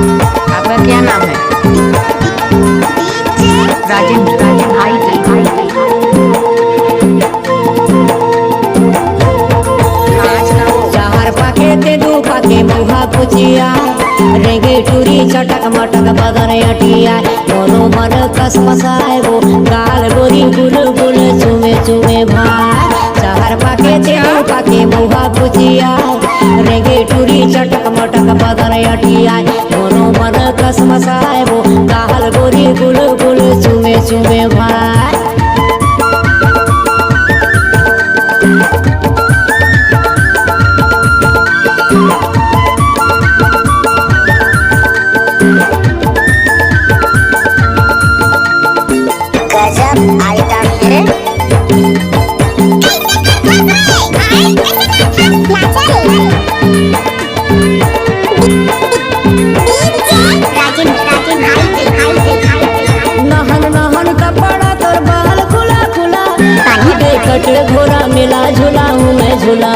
आपका क्या नाम है? राजेंद्र। चार पाके ते दो पाके मुहा कुचिया रेगे टूरी चटक मटक बदन अटिया दोनों मन कस मसाए वो गाल गोरी गुल गुल चुमे चुमे भाई। चार पाके ते दो पाके मुहा कुचिया रेगे टूरी चटक मटक बदन अटिया दोनों मन कस मसाए वो गाल गोरी गुल गुल चुमे चुमे भाई। गजब आइटम है। नहन नहन कपड़ा तोर बाल खुला खुला कट घोड़ा मिला झूला हूँ मैं झूला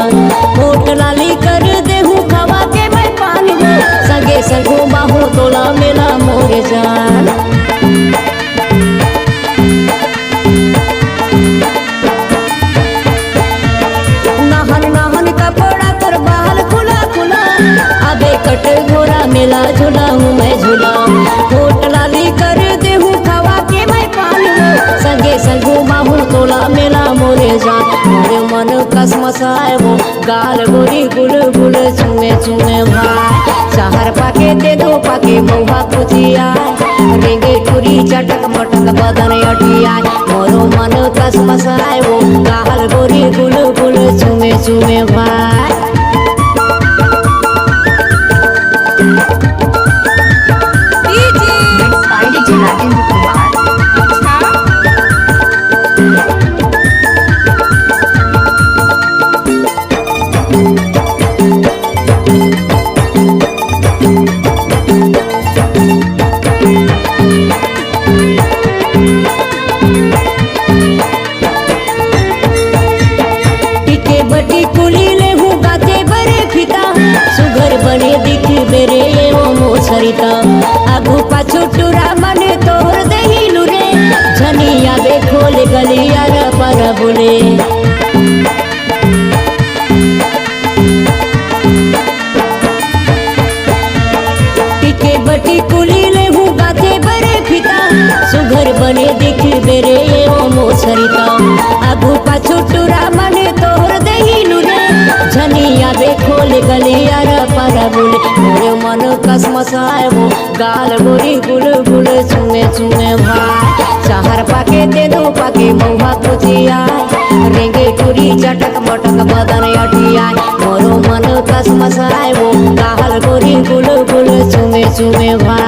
होठ लाली कर दे हूँ खवा के मैं पानी हो सगे सगू बाहू तोला मिला मोरे जान। नहन नहन कपड़ा तोर बाल खुला खुला अबे कट घोड़ा मिला झूला हूँ मैं झूला होठ लाली कर दे हूँ खवा के मैं पानी हो सगे सगू बाहू तोला मिला मोरे जान। मोरे मन कस मसाए वो गाल गोरी गुल गुल चुमे चुमे भाई। चार पाके ते दो पाके महुआ कुचिया रेंगे टूरी चटक मटक बदन अटिया मोरो मन कस मसाए वो गाल गोरी गुल गुल चुमे चुमे भाई। डीजे राजेंद्र कुमार। टिके बटी कुली ले हूँ गाते बरे फिता सुघर बने दिख मेरे वो मोसरिता आगू पाछू टूरा मने तोर दही लुरे झनिया बे खोल गलिया रा पर बोले। टिके बटी कुली ले हूँ गाते बरे फिता सुघर बने दिख मेरे वो मोसरिता आगू पाछू टूरा मने तोर दही लुरे झनिया बे खोल गलिया रा पर बोले। मोरे मन कस मसाए वो गाल गोरी गुल गुल चुमे चुमे भाई। चार पाके ते दो पाके महुआ कुचिया रेंगे टूरी चटक मटक बदन अटिया मोरो मन कस मसाए वो गाल गोरी गुल गुल चुमे चुमे भाई।